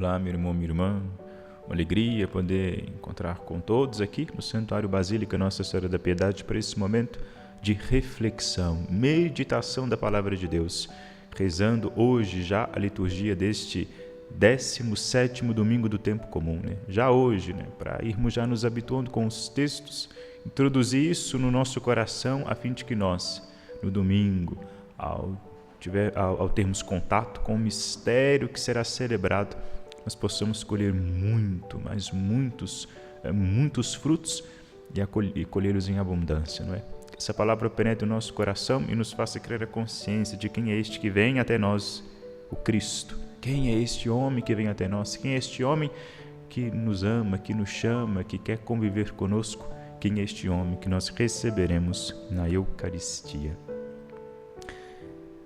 Olá, meu irmão, minha irmã. Uma alegria poder encontrar com todos aqui no Santuário Basílica Nossa Senhora da Piedade para esse momento de reflexão, meditação da Palavra de Deus, rezando hoje já a liturgia deste 17º domingo do tempo comum, Já hoje, para irmos já nos habituando com os textos, introduzir isso no nosso coração a fim de que nós, no domingo, ao termos contato com o mistério que será celebrado, nós possamos colher muitos frutos e colhê-los em abundância, Que essa palavra penetre o nosso coração e nos faça criar a consciência de quem é este que vem até nós, o Cristo. Quem é este homem que vem até nós? Quem é este homem que nos ama, que nos chama, que quer conviver conosco? Quem é este homem que nós receberemos na Eucaristia?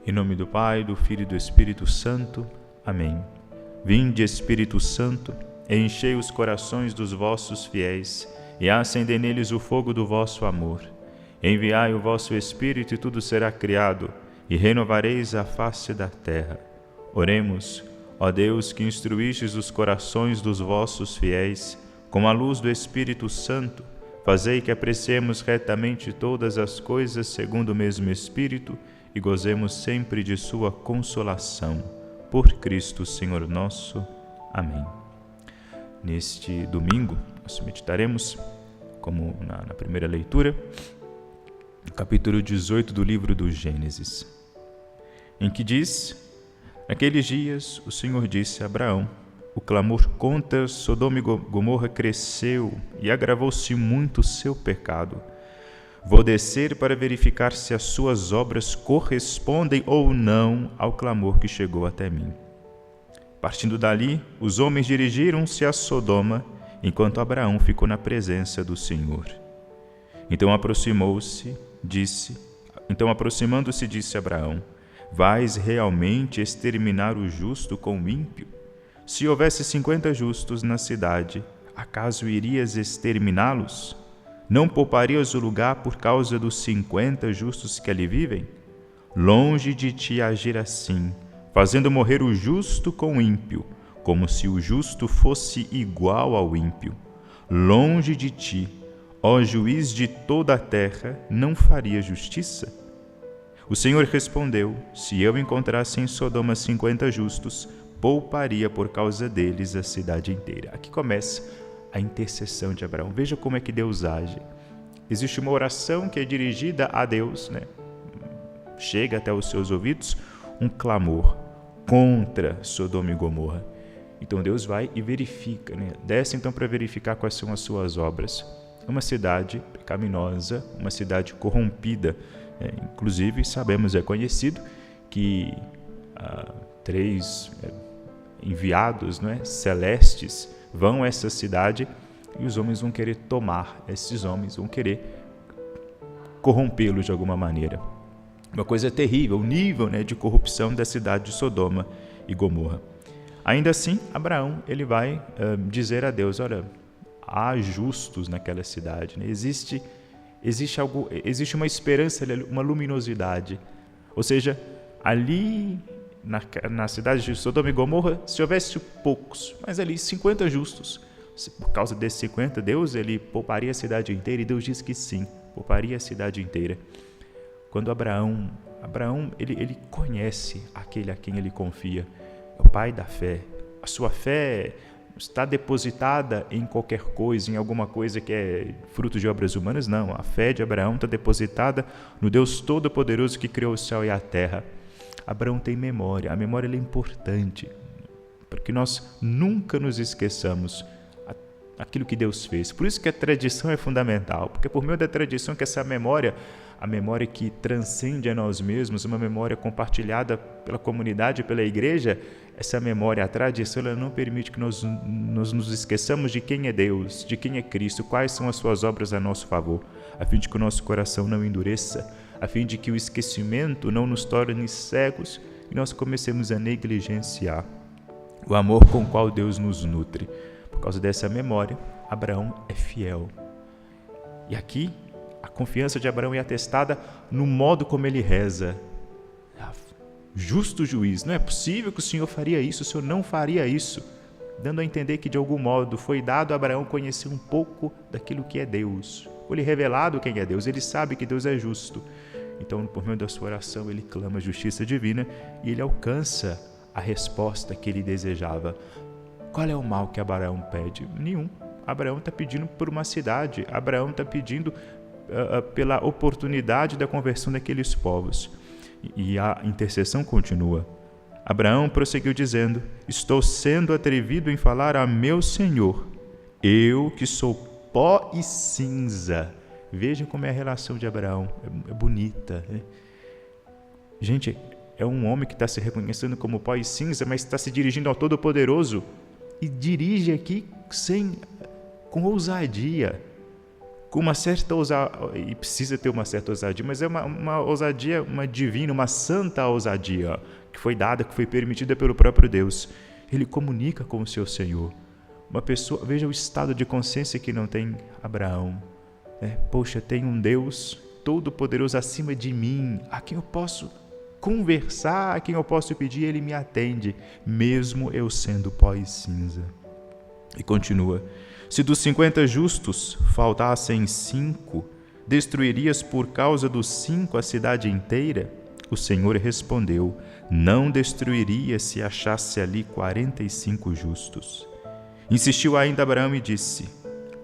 Em nome do Pai, do Filho e do Espírito Santo. Amém. Vinde, Espírito Santo, enchei os corações dos vossos fiéis e acendei neles o fogo do vosso amor. Enviai o vosso Espírito e tudo será criado, e renovareis a face da terra. Oremos, ó Deus, que instruístes os corações dos vossos fiéis, com a luz do Espírito Santo, fazei que apreciemos retamente todas as coisas segundo o mesmo Espírito e gozemos sempre de sua consolação. Por Cristo, Senhor nosso. Amém. Neste domingo, nós meditaremos, como na primeira leitura, no capítulo 18 do livro do Gênesis, em que diz: Naqueles dias o Senhor disse a Abraão: o clamor contra Sodoma e Gomorra cresceu e agravou-se muito o seu pecado. Vou descer para verificar se as suas obras correspondem ou não ao clamor que chegou até mim. Partindo dali, os homens dirigiram-se a Sodoma, enquanto Abraão ficou na presença do Senhor. Então aproximando-se, disse Abraão: Vais realmente exterminar o justo com o ímpio? Se houvesse 50 justos na cidade, acaso irias exterminá-los? Não pouparias o lugar por causa dos 50 justos que ali vivem? Longe de ti agir assim, fazendo morrer o justo com o ímpio, como se o justo fosse igual ao ímpio. Longe de ti, ó juiz de toda a terra, não faria justiça? O Senhor respondeu: Se eu encontrasse em Sodoma 50 justos, pouparia por causa deles a cidade inteira. Aqui começa a intercessão de Abraão. Veja como é que Deus age. Existe uma oração que é dirigida a Deus, Chega até os seus ouvidos um clamor contra Sodoma e Gomorra. Então Deus vai e verifica, Desce então para verificar quais são as suas obras. É uma cidade pecaminosa, uma cidade corrompida. Inclusive, sabemos, é conhecido que 3 enviados, celestes, vão a essa cidade e os homens vão querer tomar esses homens, vão querer corrompê-los de alguma maneira. Uma coisa terrível, o nível de corrupção da cidade de Sodoma e Gomorra. Ainda assim, Abraão ele vai dizer a Deus: olha, há justos naquela cidade, existe uma esperança, uma luminosidade. Ou seja, ali na cidade de Sodoma e Gomorra, se houvesse poucos, mas ali 50 justos. Por causa desses 50, Deus ele pouparia a cidade inteira, e Deus diz que sim, pouparia a cidade inteira. Quando Abraão ele conhece aquele a quem ele confia, é o pai da fé. A sua fé está depositada em qualquer coisa, em alguma coisa que é fruto de obras humanas? Não, a fé de Abraão está depositada no Deus Todo-Poderoso que criou o céu e a terra. Abraão tem memória, a memória é importante, porque nós nunca nos esqueçamos aquilo que Deus fez. Por isso que a tradição é fundamental, porque por meio da tradição que essa memória, a memória que transcende a nós mesmos, uma memória compartilhada pela comunidade, pela igreja, essa memória, a tradição, ela não permite que nós nos esqueçamos de quem é Deus, de quem é Cristo, quais são as suas obras a nosso favor, a fim de que o nosso coração não endureça, a fim de que o esquecimento não nos torne cegos e nós comecemos a negligenciar o amor com o qual Deus nos nutre. Por causa dessa memória, Abraão é fiel. E aqui, a confiança de Abraão é atestada no modo como ele reza. Justo juiz, não é possível que o Senhor faria isso, o Senhor não faria isso. dando a entender que de algum modo foi dado a Abraão conhecer um pouco daquilo que é Deus. Foi-lhe revelado quem é Deus, ele sabe que Deus é justo. Então, por meio da sua oração, ele clama a justiça divina e ele alcança a resposta que ele desejava. Qual é o mal que Abraão pede? Nenhum. Abraão está pedindo por uma cidade, Abraão está pedindo pela oportunidade da conversão daqueles povos. E a intercessão continua. Abraão prosseguiu dizendo: estou sendo atrevido em falar a meu Senhor, eu que sou pó e cinza. Vejam como é a relação de Abraão, é bonita, né? Gente, é um homem que está se reconhecendo como pó e cinza, mas está se dirigindo ao Todo-Poderoso e dirige aqui com ousadia, com uma certa ousadia, e precisa ter uma certa ousadia, mas é uma ousadia, uma divina, uma santa ousadia, que foi dada, que foi permitida pelo próprio Deus. Ele comunica com o seu Senhor. Uma pessoa, veja o estado de consciência que não tem Abraão. Poxa, tem um Deus todo-poderoso acima de mim, a quem eu posso conversar, a quem eu posso pedir, ele me atende, mesmo eu sendo pó e cinza. E continua: se dos 50 justos faltassem 5, destruirias por causa dos 5 a cidade inteira? O Senhor respondeu: não destruiria se achasse ali 45 justos. Insistiu ainda Abraão e disse: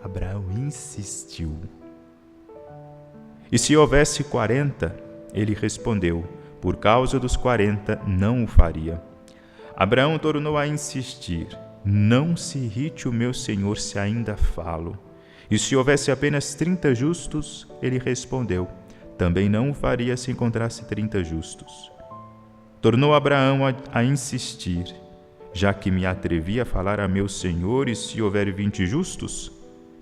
Abraão insistiu. E se houvesse 40? Ele respondeu: por causa dos 40 não o faria. Abraão tornou a insistir: não se irrite o meu senhor se ainda falo. E se houvesse apenas 30 justos? Ele respondeu: também não o faria se encontrasse 30 justos. Tornou Abraão a insistir: já que me atrevi a falar a meu senhor, e se houver 20 justos?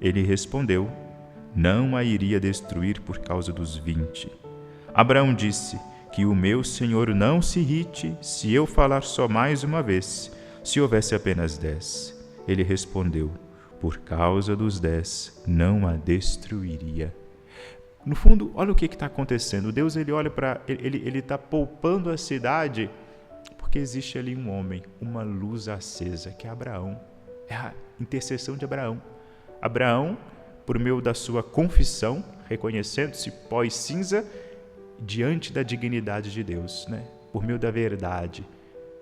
Ele respondeu: não a iria destruir por causa dos 20. Abraão disse: que o meu senhor não se irrite se eu falar só mais uma vez, se houvesse apenas 10. Ele respondeu: por causa dos 10 não a destruiria. No fundo, olha o que está acontecendo. Deus, ele olha para ele está poupando a cidade porque existe ali um homem, uma luz acesa, que é Abraão. É a intercessão de Abraão. Abraão, por meio da sua confissão, reconhecendo-se pó e cinza diante da dignidade de Deus, né? Por meio da verdade.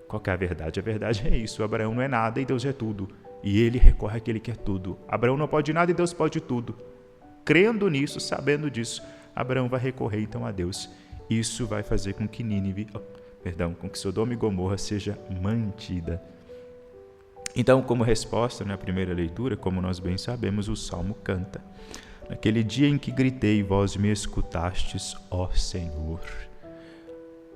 Qual que é a verdade? A verdade é isso: Abraão não é nada e Deus é tudo. E ele recorre àquele que é tudo. Abraão não pode nada e Deus pode tudo. Crendo nisso, sabendo disso, Abraão vai recorrer então a Deus. Isso vai fazer com que com que Sodoma e Gomorra seja mantida. Então, como resposta na primeira leitura, como nós bem sabemos, o Salmo canta: naquele dia em que gritei, vós me escutastes, ó Senhor.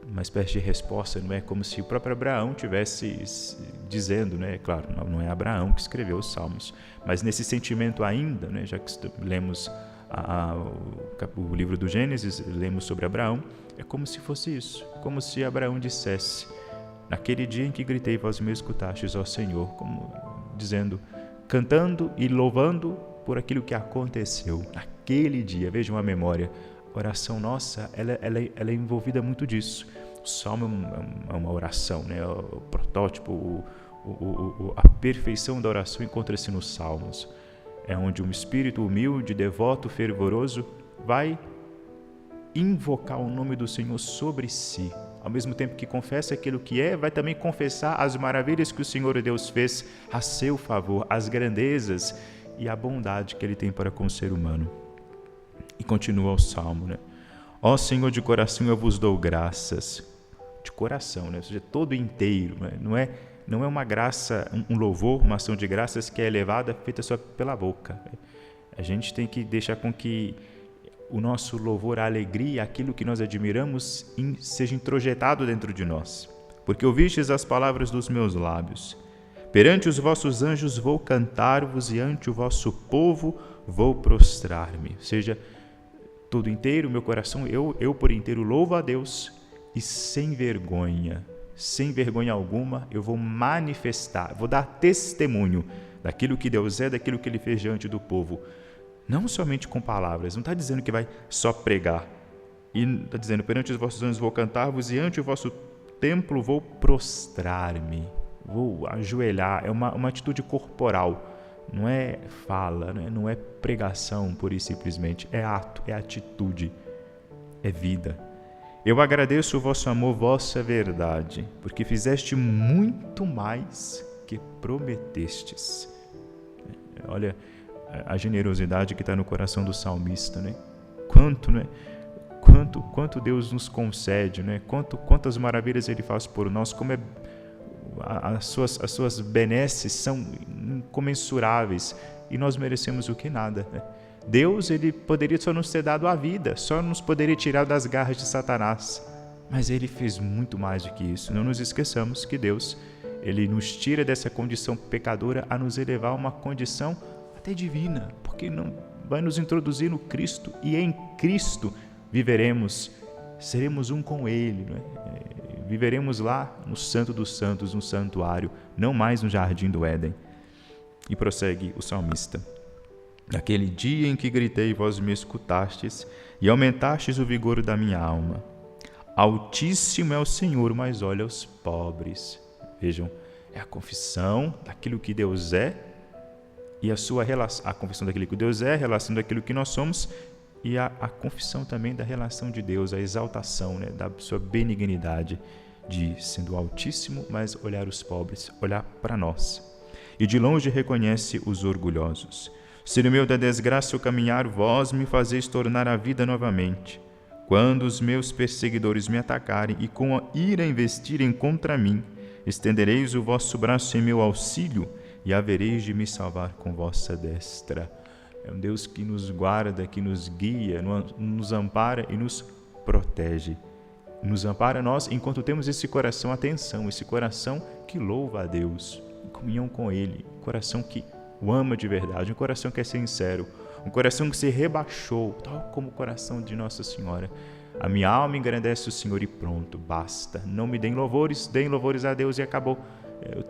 Uma espécie de resposta, não é? Como se o próprio Abraão tivesse dizendo, né? Claro, não é Abraão que escreveu os Salmos, mas nesse sentimento ainda, né? Já que lemos o livro do Gênesis, lemos sobre Abraão, é como se fosse isso, como se Abraão dissesse: naquele dia em que gritei, vós me escutastes, ó Senhor, como dizendo, cantando e louvando por aquilo que aconteceu naquele dia. Vejam a memória. A oração nossa, ela é envolvida muito disso. O Salmo é uma oração, né? O protótipo, a perfeição da oração encontra-se nos Salmos. É onde um espírito humilde, devoto, fervoroso vai invocar o nome do Senhor sobre si. Ao mesmo tempo que confessa aquilo que é, vai também confessar as maravilhas que o Senhor Deus fez a seu favor, as grandezas e a bondade que Ele tem para com o ser humano. E continua o Salmo, né? Ó Senhor, de coração eu vos dou graças. De coração, né? Ou seja, todo inteiro, né? Não é uma graça, um louvor, uma ação de graças que é elevada, feita só pela boca. A gente tem que deixar com que o nosso louvor, a alegria, aquilo que nós admiramos, seja introjetado dentro de nós. Porque ouvistes as palavras dos meus lábios. Perante os vossos anjos vou cantar-vos, e ante o vosso povo vou prostrar-me. Ou seja, todo inteiro, meu coração, eu por inteiro louvo a Deus, e sem vergonha alguma, eu vou manifestar, vou dar testemunho daquilo que Deus é, daquilo que Ele fez diante do povo. Não somente com palavras, não está dizendo que vai só pregar. E está dizendo, perante os vossos anjos vou cantar-vos, e ante o vosso templo vou prostrar-me. vou ajoelhar. É uma atitude corporal, não é fala, né? Não é pregação pura e simplesmente, é ato, é atitude, é vida. Eu agradeço o vosso amor, vossa verdade, porque fizeste muito mais que prometestes. Olha a generosidade que está no coração do salmista, né? Quanto Deus nos concede, né? Quantas maravilhas Ele faz por nós, como as suas benesses são incomensuráveis e nós merecemos o que nada, né? Deus, Ele poderia só nos ter dado a vida, só nos poderia tirar das garras de Satanás, mas Ele fez muito mais do que isso. Não nos esqueçamos que Deus, Ele nos tira dessa condição pecadora a nos elevar a uma condição até divina, porque não vai nos introduzir no Cristo, e em Cristo viveremos, seremos um com Ele, né? Viveremos lá no Santo dos Santos, no santuário, não mais no jardim do Éden. E prossegue o salmista: naquele dia em que gritei, vós me escutastes, e aumentastes o vigor da minha alma. Altíssimo é o Senhor, mas olha aos pobres. Vejam, é a confissão daquilo que Deus é, e a confissão daquilo que Deus é, a relação daquilo que nós somos, e a confissão também da relação de Deus, a exaltação, né, da sua benignidade, de sendo altíssimo, mas olhar os pobres, olhar para nós. E de longe reconhece os orgulhosos. Se no meio da desgraça eu caminhar, vós me fazeis tornar a vida novamente. Quando os meus perseguidores me atacarem e com a ira investirem contra mim, estendereis o vosso braço em meu auxílio e havereis de me salvar com vossa destra. É um Deus que nos guarda, que nos guia, nos ampara e nos protege. Nos ampara nós enquanto temos esse coração, atenção, esse coração que louva a Deus, em comunhão com Ele, um coração que o ama de verdade, um coração que é sincero, um coração que se rebaixou, tal como o coração de Nossa Senhora. A minha alma engrandece o Senhor e pronto, basta. Não me deem louvores a Deus e acabou.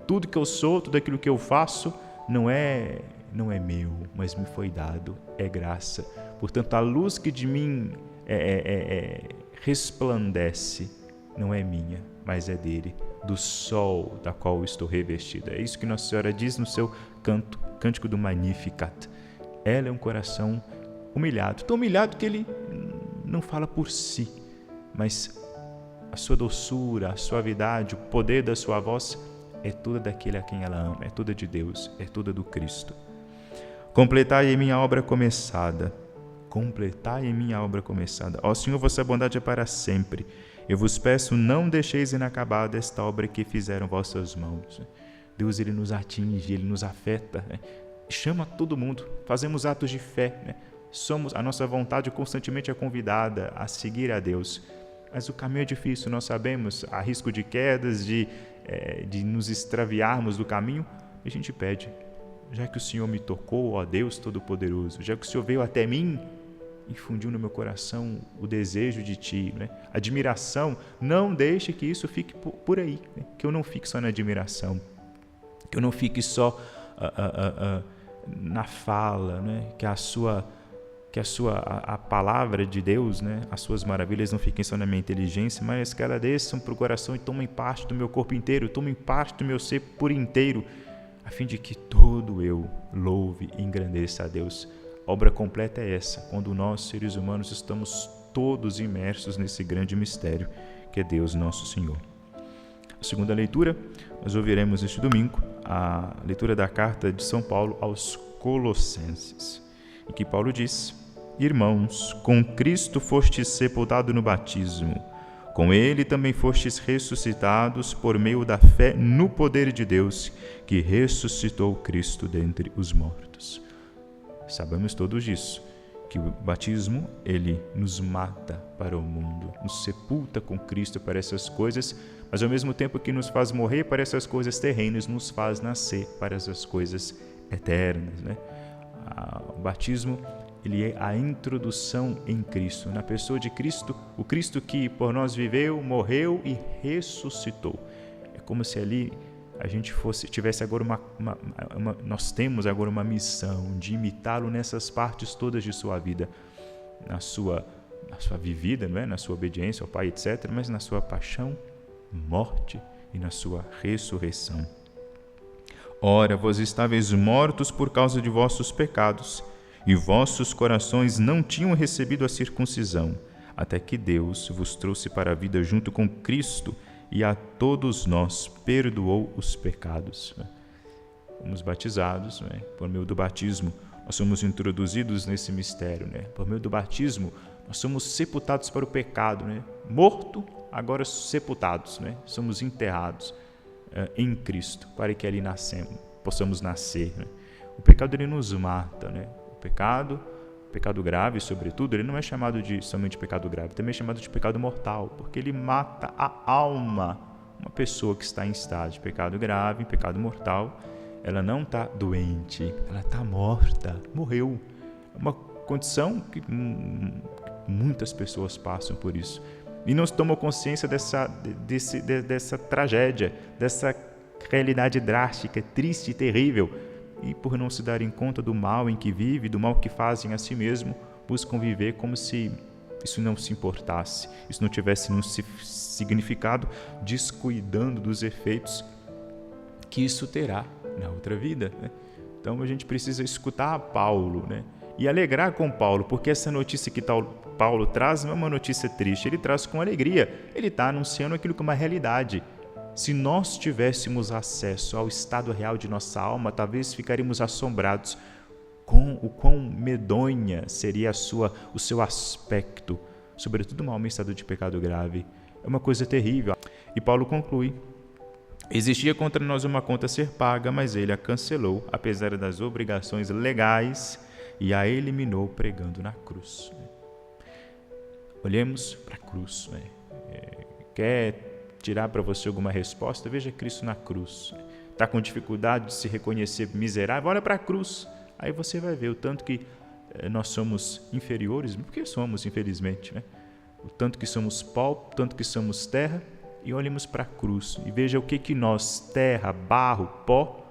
Tudo que eu sou, tudo aquilo que eu faço, não é meu, mas me foi dado, é graça. Portanto, a luz que de mim resplandece não é minha, mas é dele, do sol da qual eu estou revestida. É isso que Nossa Senhora diz no seu cântico do Magnificat. Ela é um coração humilhado, tão humilhado que ele não fala por si, mas a sua doçura, a suavidade, o poder da sua voz é toda daquele a quem ela ama, é toda de Deus, é toda do Cristo. Completai em minha obra começada. Completai em minha obra começada. Ó Senhor, vossa bondade é para sempre. Eu vos peço, não deixeis inacabada esta obra que fizeram vossas mãos. Deus, Ele nos atinge, Ele nos afeta, né? Chama todo mundo, fazemos atos de fé, né? A nossa vontade constantemente é convidada a seguir a Deus. Mas o caminho é difícil, nós sabemos, há risco de quedas, de nos extraviarmos do caminho. A gente pede, já que o Senhor me tocou, ó Deus Todo-Poderoso, já que o Senhor veio até mim, infundiu no meu coração o desejo de Ti, né? Admiração, não deixe que isso fique por aí, né? Que eu não fique só na admiração, que eu não fique só na fala, né? Que a palavra de Deus, né? As suas maravilhas não fiquem só na minha inteligência, mas que elas desçam para o coração e tomem parte do meu corpo inteiro, tomem parte do meu ser por inteiro, a fim de que todo eu louve e engrandeça a Deus. A obra completa é essa, quando nós, seres humanos, estamos todos imersos nesse grande mistério que é Deus nosso Senhor. A segunda leitura, nós ouviremos neste domingo a leitura da carta de São Paulo aos Colossenses, em que Paulo diz: Irmãos, com Cristo fostes sepultados no batismo, com Ele também fostes ressuscitados por meio da fé no poder de Deus, que ressuscitou Cristo dentre os mortos. Sabemos todos disso, que o batismo, ele nos mata para o mundo, nos sepulta com Cristo para essas coisas, mas ao mesmo tempo que nos faz morrer para essas coisas terrenas, nos faz nascer para essas coisas eternas, né? O batismo, ele é a introdução em Cristo, na pessoa de Cristo, o Cristo que por nós viveu, morreu e ressuscitou. É como se ali a gente tivesse agora nós temos agora uma missão de imitá-lo nessas partes todas de sua vida, na sua vivida, não é? Na sua obediência ao Pai, etc., mas na sua paixão, morte e na sua ressurreição. Ora, vós estáveis mortos por causa de vossos pecados, e vossos corações não tinham recebido a circuncisão, até que Deus vos trouxe para a vida junto com Cristo, e a todos nós perdoou os pecados. Fomos batizados, por meio do batismo, nós somos introduzidos nesse mistério. Por meio do batismo, nós somos sepultados para o pecado. Morto, agora sepultados. Somos enterrados em Cristo, para que ali possamos nascer. O pecado ele nos mata. O pecado grave, sobretudo, ele não é chamado de somente pecado grave, também é chamado de pecado mortal, porque ele mata a alma. Uma pessoa que está em estado de pecado grave, pecado mortal, ela não está doente, ela está morta, morreu. É uma condição que muitas pessoas passam por isso. E não tomam consciência dessa tragédia, dessa realidade drástica, triste e terrível. E por não se darem conta do mal em que vive, do mal que fazem a si mesmo, buscam viver como se isso não se importasse, isso não tivesse nenhum significado, descuidando dos efeitos que isso terá na outra vida. Então a gente precisa escutar Paulo, e alegrar com Paulo, porque essa notícia que Paulo traz não é uma notícia triste, ele traz com alegria, ele está anunciando aquilo que é uma realidade. Se nós tivéssemos acesso ao estado real de nossa alma, talvez ficaríamos assombrados com o quão medonha seria o seu aspecto, sobretudo uma alma em estado de pecado grave. É uma coisa terrível. E Paulo conclui: existia contra nós uma conta a ser paga, mas ele a cancelou, apesar das obrigações legais, e a eliminou pregando na cruz. Olhemos para a cruz. Quer tirar para você alguma resposta? Veja Cristo na cruz. Está com dificuldade de se reconhecer miserável? Olha para a cruz. Aí você vai ver o tanto que nós somos inferiores, porque somos, infelizmente. O tanto que somos pó, o tanto que somos terra. E olhemos para a cruz e veja o que nós, terra, barro, pó,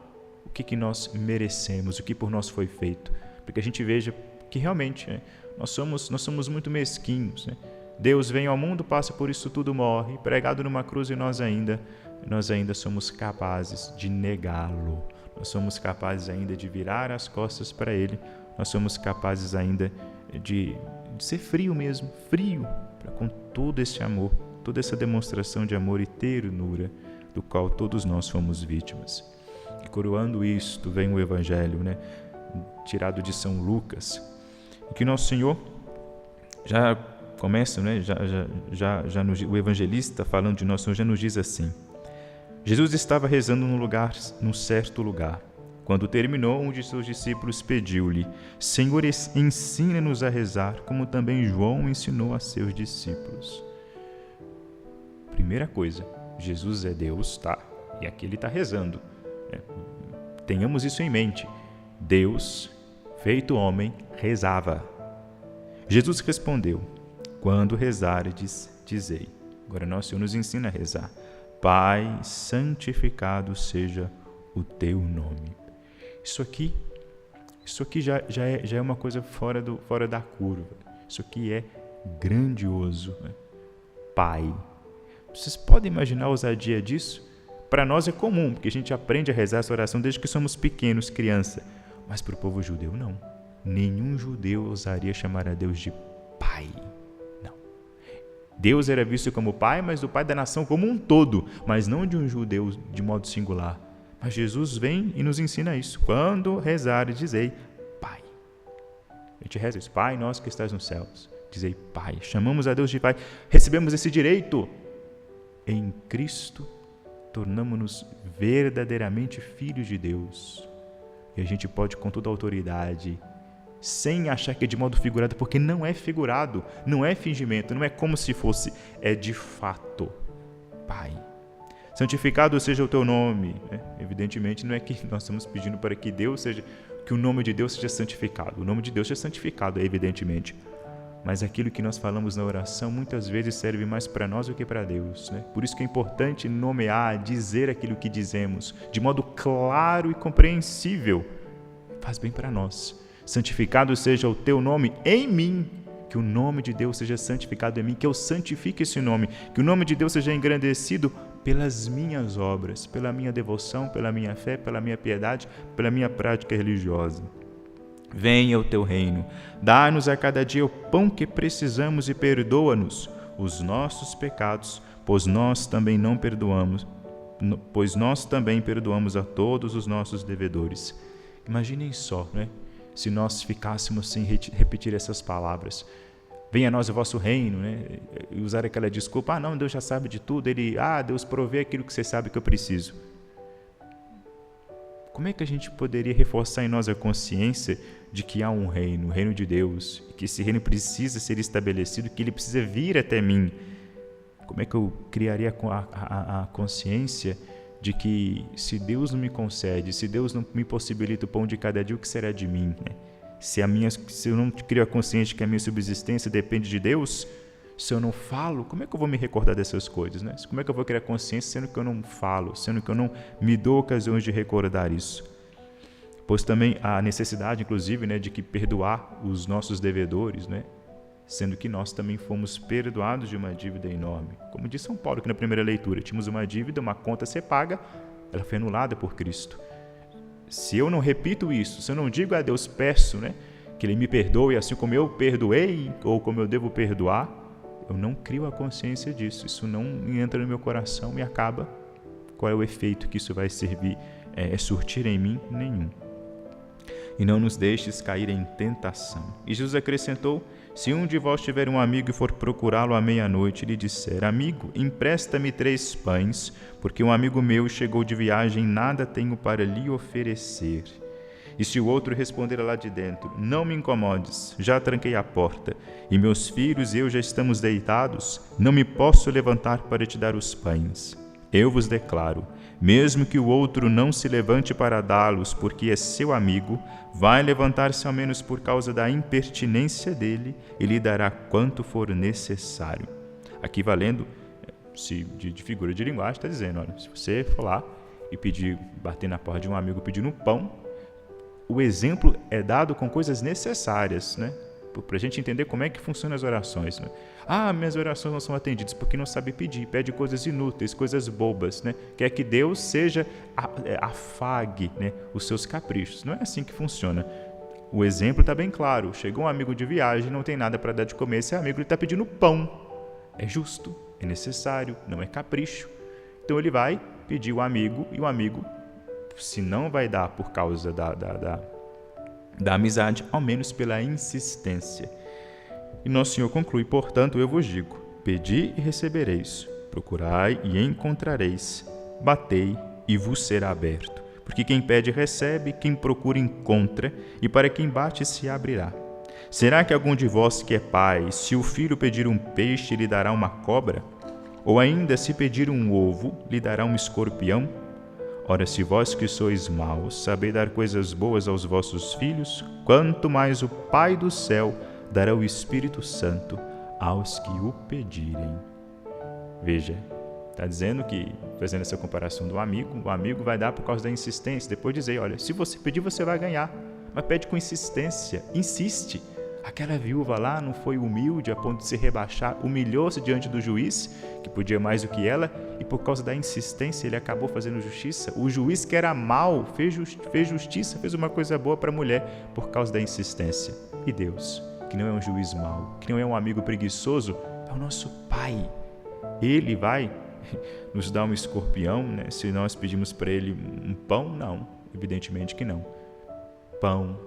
o que nós merecemos, o que por nós foi feito. Para que a gente veja que realmente nós somos muito mesquinhos. Deus vem ao mundo, passa por isso tudo, morre, pregado numa cruz, e nós ainda somos capazes de negá-lo. Nós somos capazes ainda de virar as costas para Ele. Nós somos capazes ainda de ser frio mesmo, frio, com todo esse amor, toda essa demonstração de amor e ternura do qual todos nós fomos vítimas. E coroando isto, vem o Evangelho, tirado de São Lucas, e que Nosso Senhor já começa, o evangelista falando de Nosso Senhor já nos diz assim: Jesus estava rezando num certo lugar. Quando terminou, um de seus discípulos pediu-lhe: Senhor, ensina-nos a rezar, como também João ensinou a seus discípulos. Primeira coisa, Jesus é Deus, tá? E aqui ele está rezando. Tenhamos isso em mente. Deus, feito homem, rezava. Jesus respondeu: quando rezardes, dizei. Agora Nosso Senhor nos ensina a rezar: Pai, santificado seja o teu nome. Isso aqui já é uma coisa fora da curva. Isso aqui é grandioso. Pai. Vocês podem imaginar a ousadia disso? Para nós é comum, porque a gente aprende a rezar essa oração desde que somos pequenos, criança. Mas para o povo judeu, não. Nenhum judeu ousaria chamar a Deus de Pai. Não. Deus era visto como Pai, mas o Pai da nação como um todo, mas não de um judeu de modo singular. Mas Jesus vem e nos ensina isso. Quando rezar, dizei Pai. A gente reza isso: Pai nosso que estás nos céus. Dizei Pai. Chamamos a Deus de Pai. Recebemos esse direito. Em Cristo, tornamo-nos verdadeiramente filhos de Deus. E a gente pode, com toda a autoridade, sem achar que é de modo figurado, porque não é figurado, não é fingimento, não é como se fosse, é de fato. Pai. Santificado seja o teu nome. Evidentemente, não é que nós estamos pedindo para que o nome de Deus seja santificado. O nome de Deus seja santificado, evidentemente. Mas aquilo que nós falamos na oração muitas vezes serve mais para nós do que para Deus. Por isso que é importante nomear, dizer aquilo que dizemos, de modo claro e compreensível. Faz bem para nós. Santificado seja o teu nome em mim. Que o nome de Deus seja santificado em mim, que eu santifique esse nome. Que o nome de Deus seja engrandecido pelas minhas obras, pela minha devoção, pela minha fé, pela minha piedade, pela minha prática religiosa. Venha o teu reino, dá-nos a cada dia o pão que precisamos e perdoa-nos os nossos pecados, pois nós também perdoamos a todos os nossos devedores. Imaginem só, né? Se nós ficássemos sem repetir essas palavras. Venha a nós o vosso reino, né? E usar aquela desculpa, não, Deus já sabe de tudo, Deus provê aquilo que você sabe que eu preciso. Como é que a gente poderia reforçar em nós a consciência de que há um reino, o reino de Deus, que esse reino precisa ser estabelecido, que ele precisa vir até mim? Como é que eu criaria a consciência de que se Deus não me concede, se Deus não me possibilita o pão de cada dia, o que será de mim, né? Se eu não crio a consciência de que a minha subsistência depende de Deus, se eu não falo, como é que eu vou me recordar dessas coisas, né? Como é que eu vou criar consciência sendo que eu não falo, sendo que eu não me dou ocasiões de recordar isso? Pois também a necessidade, inclusive, né, de que perdoar os nossos devedores, né? Sendo que nós também fomos perdoados de uma dívida enorme. Como diz São Paulo aqui na primeira leitura, tínhamos uma dívida, uma conta a ser paga, ela foi anulada por Cristo. Se eu não repito isso, se eu não digo a Deus, peço, né, que Ele me perdoe assim como eu perdoei ou como eu devo perdoar, eu não crio a consciência disso, isso não entra no meu coração e acaba. Qual é o efeito que isso vai servir? Surtir em mim? Nenhum. E não nos deixes cair em tentação. E Jesus acrescentou, se um de vós tiver um amigo e for procurá-lo à meia-noite e lhe disser, amigo, empresta-me 3 pães, porque um amigo meu chegou de viagem e nada tenho para lhe oferecer. E se o outro responder lá de dentro, não me incomodes, já tranquei a porta, e meus filhos e eu já estamos deitados, não me posso levantar para te dar os pães. Eu vos declaro, mesmo que o outro não se levante para dá-los porque é seu amigo, vai levantar-se ao menos por causa da impertinência dele e lhe dará quanto for necessário. Aqui valendo, de figura de linguagem, está dizendo, olha, se você for lá e bater na porta de um amigo pedindo pão, o exemplo é dado com coisas necessárias, né? Para a gente entender como é que funcionam as orações, né? Minhas orações não são atendidas porque não sabe pedir, pede coisas inúteis, coisas bobas, né? Quer que Deus afague, né, os seus caprichos. Não é assim que funciona. O exemplo está bem claro. Chegou um amigo de viagem, não tem nada para dar de comer, esse amigo está pedindo pão. É justo, é necessário, não é capricho. Então ele vai pedir o amigo e o amigo, se não vai dar por causa da amizade, ao menos pela insistência. E Nosso Senhor conclui, portanto, eu vos digo, pedi e recebereis, procurai e encontrareis, batei e vos será aberto. Porque quem pede recebe, quem procura encontra, e para quem bate se abrirá. Será que algum de vós que é pai, se o filho pedir um peixe, lhe dará uma cobra? Ou ainda, se pedir um ovo, lhe dará um escorpião? Ora, se vós que sois maus, sabeis dar coisas boas aos vossos filhos, quanto mais o Pai do céu dará o Espírito Santo aos que o pedirem. Veja, está dizendo que, fazendo essa comparação do amigo, o amigo vai dar por causa da insistência, depois dizer, olha, se você pedir, você vai ganhar, mas pede com insistência, insiste. Aquela viúva lá não foi humilde a ponto de se rebaixar, humilhou-se diante do juiz, que podia mais do que ela, e por causa da insistência ele acabou fazendo justiça. O juiz que era mau fez justiça, fez uma coisa boa para a mulher por causa da insistência. E Deus, que não é um juiz mau, que não é um amigo preguiçoso, é o nosso Pai. Ele vai nos dar um escorpião, né? Se nós pedimos para ele um pão, não, evidentemente que não. Pão,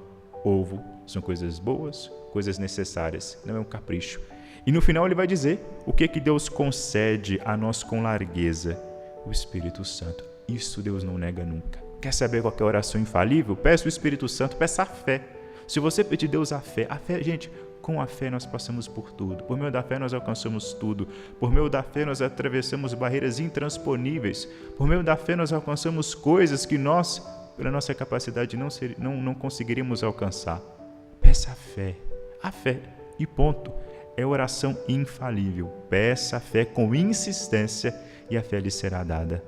ovo, são coisas boas, coisas necessárias, não é um capricho. E no final ele vai dizer o que Deus concede a nós com largueza: o Espírito Santo. Isso Deus não nega nunca. Quer saber qual é a oração infalível? Peça o Espírito Santo, peça a fé. Se você pedir Deus a fé, gente, com a fé nós passamos por tudo. Por meio da fé nós alcançamos tudo. Por meio da fé nós atravessamos barreiras intransponíveis. Por meio da fé nós alcançamos coisas que nós, pela nossa capacidade, não conseguiríamos alcançar. Peça a fé e ponto. É oração infalível. Peça a fé com insistência e a fé lhe será dada.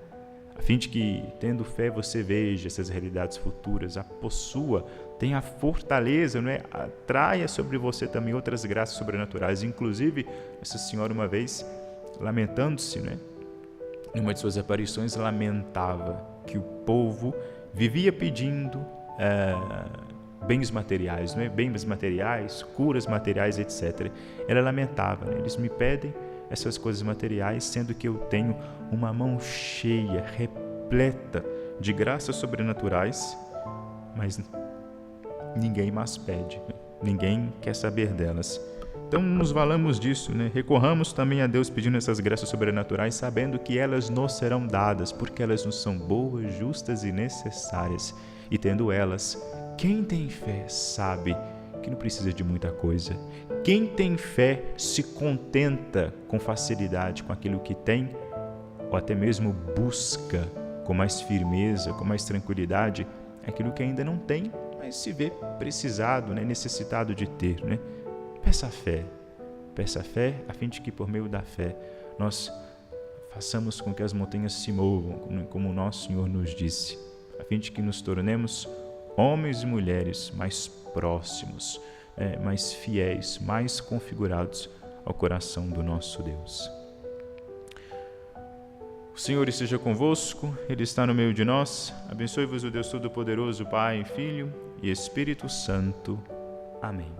A fim de que, tendo fé, você veja essas realidades futuras, a possua, tenha fortaleza, não é? Atraia sobre você também outras graças sobrenaturais. Inclusive, essa senhora uma vez, lamentando-se, né? numa de suas aparições, lamentava que o povo vivia pedindo bens materiais, não é? Bens materiais, curas materiais, etc. Ela lamentava, né? Eles me pedem essas coisas materiais, sendo que eu tenho uma mão cheia, repleta de graças sobrenaturais, mas ninguém mais pede, né? Ninguém quer saber delas. Então nos valamos disso, né? Recorramos também a Deus pedindo essas graças sobrenaturais, sabendo que elas nos serão dadas, porque elas nos são boas, justas e necessárias. E tendo elas, quem tem fé sabe que não precisa de muita coisa. Quem tem fé se contenta com facilidade com aquilo que tem, ou até mesmo busca com mais firmeza, com mais tranquilidade, aquilo que ainda não tem, mas se vê precisado, né? Necessitado de ter, né? Peça fé, a fim de que por meio da fé nós façamos com que as montanhas se movam, como o nosso Senhor nos disse, a fim de que nos tornemos homens e mulheres mais próximos, mais fiéis, mais configurados ao coração do nosso Deus. O Senhor esteja convosco, Ele está no meio de nós. Abençoe-vos o Deus Todo-Poderoso, Pai, Filho e Espírito Santo. Amém.